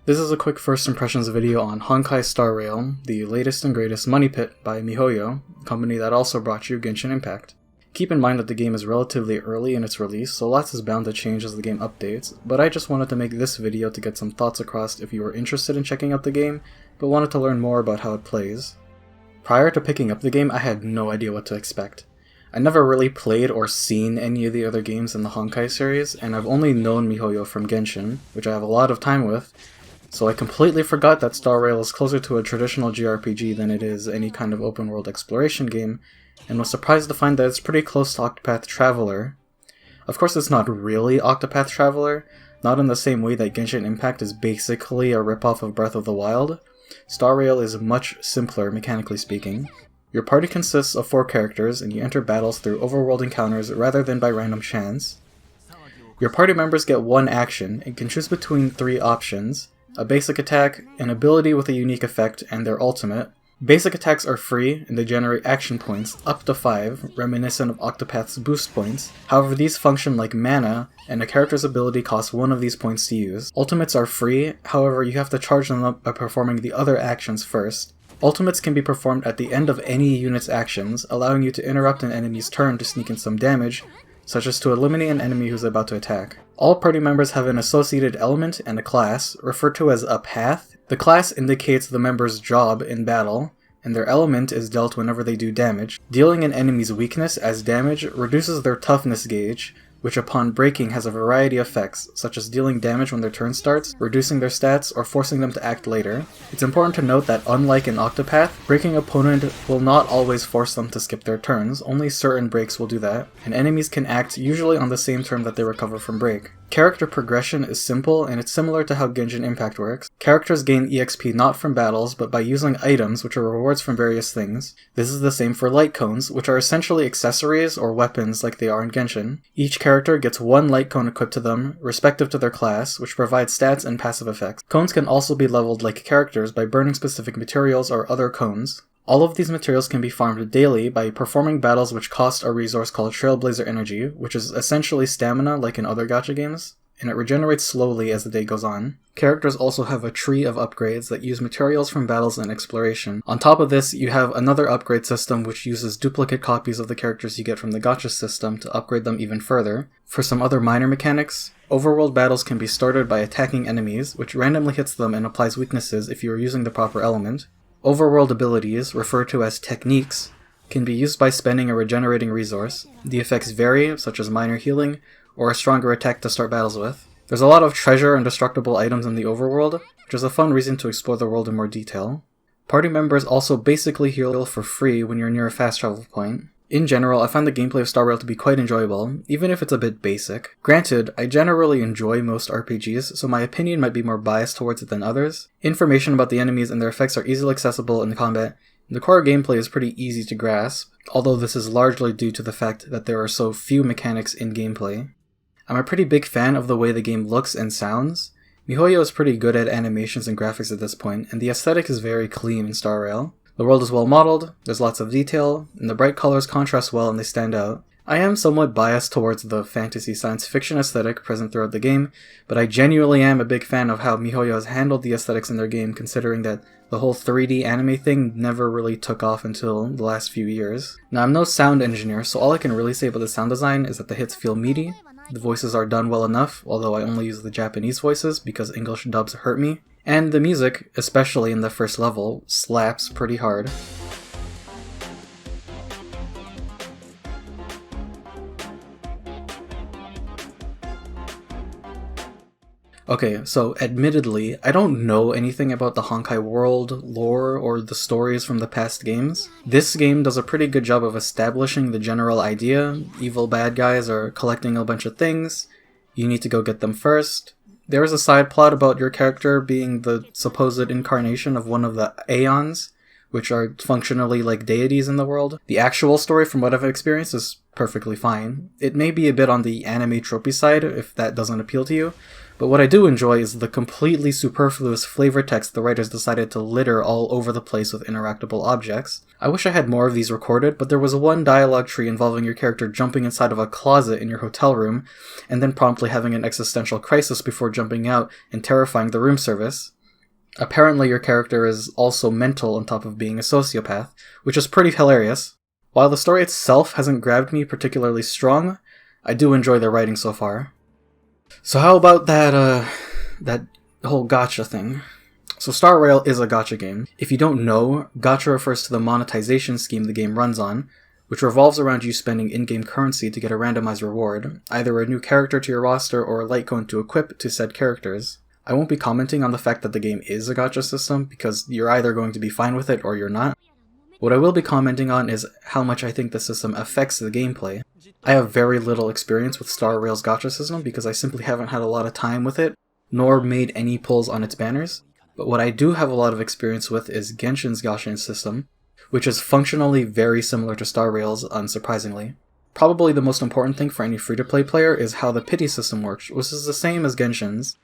This is a quick first impressions video on Honkai Star Rail, the latest and greatest money pit by MiHoYo, a company that also brought you Genshin Impact. Keep in mind that the game is relatively early in its release, so lots is bound to change as the game updates, but I just wanted to make this video to get some thoughts across if you were interested in checking out the game, but wanted to learn more about how it plays. Prior to picking up the game, I had no idea what to expect. I never really played or seen any of the other games in the Honkai series, and I've only known MiHoYo from Genshin, which I have a lot of time with, so I completely forgot that Star Rail is closer to a traditional JRPG than it is any kind of open world exploration game, and was surprised to find that it's pretty close to Octopath Traveler. Of course it's not really Octopath Traveler, not in the same way that Genshin Impact is basically a ripoff of Breath of the Wild. Star Rail is much simpler, mechanically speaking. Your party consists of 4 characters, and you enter battles through overworld encounters rather than by random chance. Your party members get one action, and can choose between 3 options: a basic attack, an ability with a unique effect, and their ultimate. Basic attacks are free, and they generate action points, up to 5, reminiscent of Octopath's boost points. However, these function like mana, and a character's ability costs 1 of these points to use. Ultimates are free, however you have to charge them up by performing the other actions first. Ultimates can be performed at the end of any unit's actions, allowing you to interrupt an enemy's turn to sneak in some damage, such as to eliminate an enemy who's about to attack. All party members have an associated element and a class, referred to as a path. The class indicates the member's job in battle, and their element is dealt whenever they do damage. Dealing an enemy's weakness as damage reduces their toughness gauge, which upon breaking has a variety of effects, such as dealing damage when their turn starts, reducing their stats, or forcing them to act later. It's important to note that unlike in Octopath, breaking opponent will not always force them to skip their turns, only certain breaks will do that, and enemies can act usually on the same turn that they recover from break. Character progression is simple, and it's similar to how Genshin Impact works. Characters gain EXP not from battles, but by using items, which are rewards from various things. This is the same for light cones, which are essentially accessories or weapons like they are in Genshin. Each character gets 1 light cone equipped to them, respective to their class, which provides stats and passive effects. Cones can also be leveled like characters by burning specific materials or other cones. All of these materials can be farmed daily by performing battles which cost a resource called Trailblazer Energy, which is essentially stamina like in other gacha games, and it regenerates slowly as the day goes on. Characters also have a tree of upgrades that use materials from battles and exploration. On top of this, you have another upgrade system which uses duplicate copies of the characters you get from the gacha system to upgrade them even further. For some other minor mechanics, overworld battles can be started by attacking enemies, which randomly hits them and applies weaknesses if you are using the proper element. Overworld abilities, referred to as techniques, can be used by spending a regenerating resource. The effects vary, such as minor healing, or a stronger attack to start battles with. There's a lot of treasure and destructible items in the overworld, which is a fun reason to explore the world in more detail. Party members also basically heal for free when you're near a fast travel point. In general, I find the gameplay of Star Rail to be quite enjoyable, even if it's a bit basic. Granted, I generally enjoy most RPGs, so my opinion might be more biased towards it than others. Information about the enemies and their effects are easily accessible in the combat. The core gameplay is pretty easy to grasp, although this is largely due to the fact that there are so few mechanics in gameplay. I'm a pretty big fan of the way the game looks and sounds. MiHoYo is pretty good at animations and graphics at this point, and the aesthetic is very clean in Star Rail. The world is well modeled, there's lots of detail, and the bright colors contrast well and they stand out. I am somewhat biased towards the fantasy science fiction aesthetic present throughout the game, but I genuinely am a big fan of how MiHoYo has handled the aesthetics in their game, considering that the whole 3D anime thing never really took off until the last few years. Now, I'm no sound engineer, so all I can really say about the sound design is that the hits feel meaty, the voices are done well enough, although I only use the Japanese voices because English dubs hurt me, and the music, especially in the first level, slaps pretty hard. Okay, so admittedly, I don't know anything about the Honkai world, lore, or the stories from the past games. This game does a pretty good job of establishing the general idea. Evil bad guys are collecting a bunch of things. You need to go get them first. There is a side plot about your character being the supposed incarnation of one of the Aeons, which are functionally like deities in the world. The actual story, from what I've experienced, is perfectly fine. It may be a bit on the anime tropey side, if that doesn't appeal to you, But what I do enjoy is the completely superfluous flavor text the writers decided to litter all over the place with interactable objects. I wish I had more of these recorded, but there was one dialogue tree involving your character jumping inside of a closet in your hotel room, and then promptly having an existential crisis before jumping out and terrifying the room service. Apparently your character is also mental on top of being a sociopath, which is pretty hilarious. While the story itself hasn't grabbed me particularly strong, I do enjoy the writing so far. So how about that whole gacha thing? So Star Rail is a gacha game. If you don't know, gacha refers to the monetization scheme the game runs on, which revolves around you spending in-game currency to get a randomized reward, either a new character to your roster or a Litecoin to equip to said characters. I won't be commenting on the fact that the game is a gacha system, because you're either going to be fine with it or you're not. What I will be commenting on is how much I think the system affects the gameplay. I have very little experience with Star Rail's gacha system because I simply haven't had a lot of time with it, nor made any pulls on its banners, but what I do have a lot of experience with is Genshin's gacha system, which is functionally very similar to Star Rail's, unsurprisingly. Probably the most important thing for any free-to-play player is how the pity system works, which is the same as Genshin's.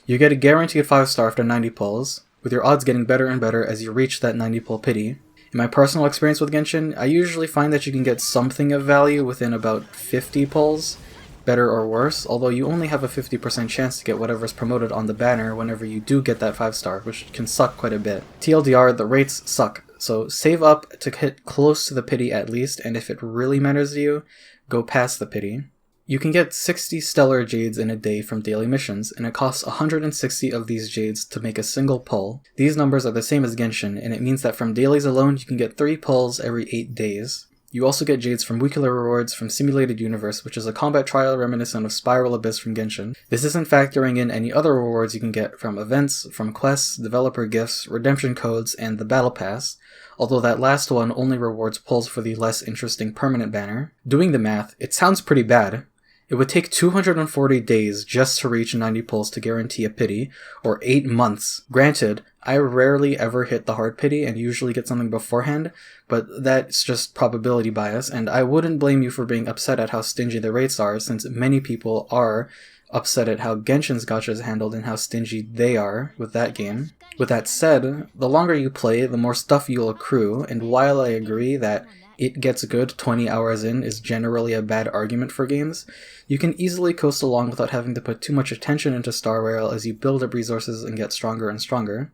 You get a guaranteed 5-star after 90 pulls, with your odds getting better and better as you reach that 90 pull pity. In my personal experience with Genshin, I usually find that you can get something of value within about 50 pulls, better or worse, although you only have a 50% chance to get whatever's promoted on the banner whenever you do get that 5-star, which can suck quite a bit. TLDR, the rates suck, so save up to hit close to the pity at least, and if it really matters to you, go past the pity. You can get 60 stellar jades in a day from daily missions, and it costs 160 of these jades to make a single pull. These numbers are the same as Genshin, and it means that from dailies alone you can get 3 pulls every 8 days. You also get jades from weekly rewards from Simulated Universe, which is a combat trial reminiscent of Spiral Abyss from Genshin. This isn't factoring in any other rewards you can get from events, from quests, developer gifts, redemption codes, and the Battle Pass, although that last one only rewards pulls for the less interesting permanent banner. Doing the math, it sounds pretty bad. It would take 240 days just to reach 90 pulls to guarantee a pity, or 8 months. Granted, I rarely ever hit the hard pity and usually get something beforehand, but that's just probability bias, and I wouldn't blame you for being upset at how stingy the rates are, since many people are upset at how Genshin's gacha is handled and how stingy they are with that game. With that said, the longer you play, the more stuff you'll accrue, and while I agree that it gets good 20 hours in is generally a bad argument for games, you can easily coast along without having to put too much attention into Star Rail as you build up resources and get stronger and stronger.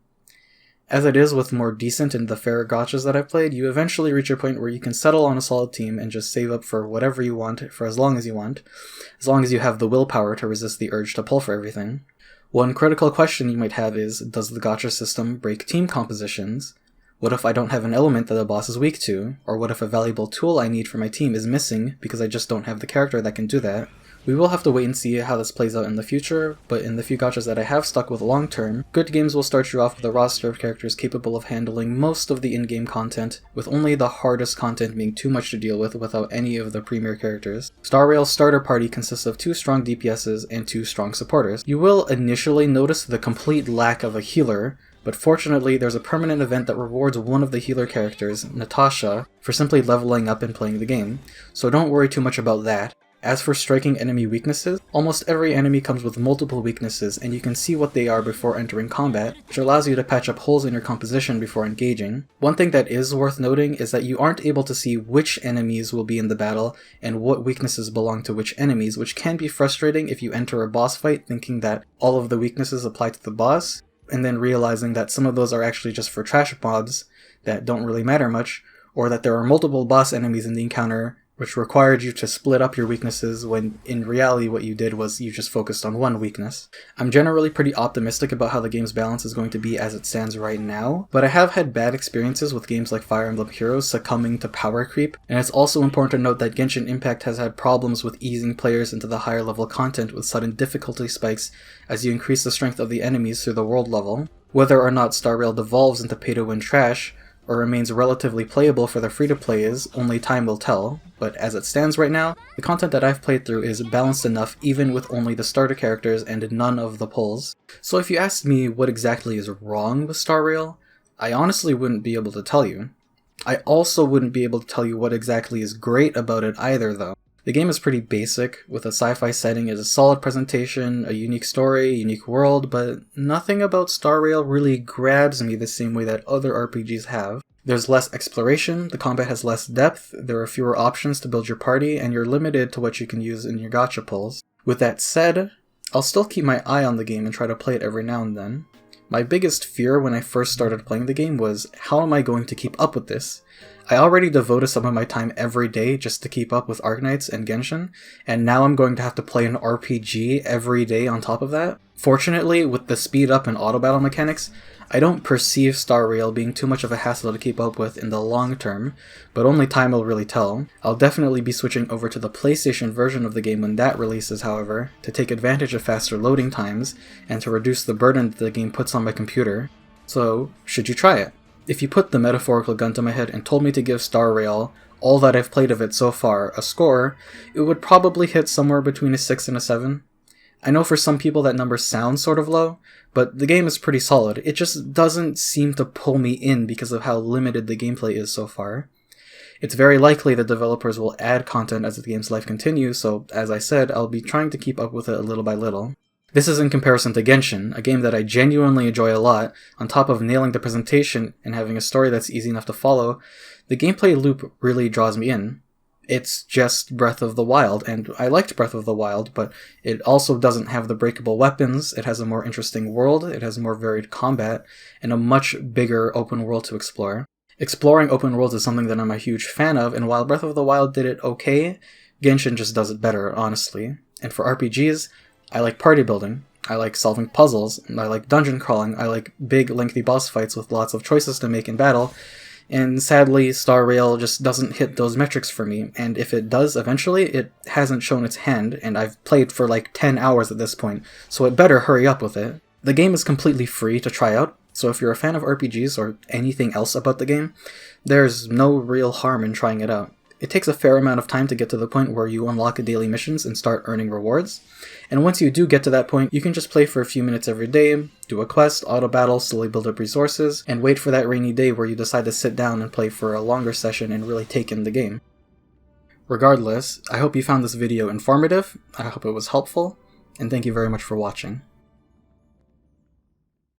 As it is with more decent and the fairer gachas that I've played, you eventually reach a point where you can settle on a solid team and just save up for whatever you want for as long as you want, as long as you have the willpower to resist the urge to pull for everything. One critical question you might have is, does the gacha system break team compositions? What if I don't have an element that the boss is weak to? Or what if a valuable tool I need for my team is missing because I just don't have the character that can do that? We will have to wait and see how this plays out in the future, but in the few gachas that I have stuck with long term, good games will start you off with a roster of characters capable of handling most of the in-game content, with only the hardest content being too much to deal with without any of the premier characters. Star Rail's starter party consists of 2 strong DPSs and 2 strong supporters. You will initially notice the complete lack of a healer, but fortunately there's a permanent event that rewards one of the healer characters, Natasha, for simply leveling up and playing the game, so don't worry too much about that. As for striking enemy weaknesses, almost every enemy comes with multiple weaknesses and you can see what they are before entering combat, which allows you to patch up holes in your composition before engaging. One thing that is worth noting is that you aren't able to see which enemies will be in the battle and what weaknesses belong to which enemies, which can be frustrating if you enter a boss fight thinking that all of the weaknesses apply to the boss, and then realizing that some of those are actually just for trash mobs that don't really matter much, or that there are multiple boss enemies in the encounter which required you to split up your weaknesses when in reality what you did was you just focused on one weakness. I'm generally pretty optimistic about how the game's balance is going to be as it stands right now, but I have had bad experiences with games like Fire Emblem Heroes succumbing to power creep, and it's also important to note that Genshin Impact has had problems with easing players into the higher level content with sudden difficulty spikes as you increase the strength of the enemies through the world level. Whether or not Star Rail devolves into pay-to-win trash, or remains relatively playable for the free-to-play is, only time will tell, but as it stands right now, the content that I've played through is balanced enough even with only the starter characters and none of the pulls. So if you asked me what exactly is wrong with Star Rail, I honestly wouldn't be able to tell you. I also wouldn't be able to tell you what exactly is great about it either though. The game is pretty basic, with a sci-fi setting, is a solid presentation, a unique story, unique world, but nothing about Star Rail really grabs me the same way that other RPGs have. There's less exploration, the combat has less depth, there are fewer options to build your party, and you're limited to what you can use in your gacha pulls. With that said, I'll still keep my eye on the game and try to play it every now and then. My biggest fear when I first started playing the game was, how am I going to keep up with this? I already devoted some of my time every day just to keep up with Arknights and Genshin, and now I'm going to have to play an RPG every day on top of that. Fortunately, with the speed up and auto battle mechanics, I don't perceive Star Rail being too much of a hassle to keep up with in the long term, but only time will really tell. I'll definitely be switching over to the PlayStation version of the game when that releases, however, to take advantage of faster loading times, and to reduce the burden that the game puts on my computer. So, should you try it? If you put the metaphorical gun to my head and told me to give Star Rail, all that I've played of it so far, a score, it would probably hit somewhere between a 6 and a 7. I know for some people that number sounds sort of low, but the game is pretty solid. It just doesn't seem to pull me in because of how limited the gameplay is so far. It's very likely that developers will add content as the game's life continues, so as I said, I'll be trying to keep up with it little by little. This is in comparison to Genshin, a game that I genuinely enjoy a lot. On top of nailing the presentation and having a story that's easy enough to follow, the gameplay loop really draws me in. It's just Breath of the Wild, and I liked Breath of the Wild, but it also doesn't have the breakable weapons, it has a more interesting world, it has more varied combat, and a much bigger open world to explore. Exploring open worlds is something that I'm a huge fan of, and while Breath of the Wild did it okay, Genshin just does it better, honestly. And for RPGs, I like party building, I like solving puzzles, I like dungeon crawling, I like big lengthy boss fights with lots of choices to make in battle, and sadly Star Rail just doesn't hit those metrics for me, and if it does eventually, it hasn't shown its hand, and I've played for like 10 hours at this point, so it better hurry up with it. The game is completely free to try out, so if you're a fan of RPGs or anything else about the game, there's no real harm in trying it out. It takes a fair amount of time to get to the point where you unlock daily missions and start earning rewards, and once you do get to that point, you can just play for a few minutes every day, do a quest, auto battle, slowly build up resources, and wait for that rainy day where you decide to sit down and play for a longer session and really take in the game. Regardless, I hope you found this video informative, I hope it was helpful, and thank you very much for watching.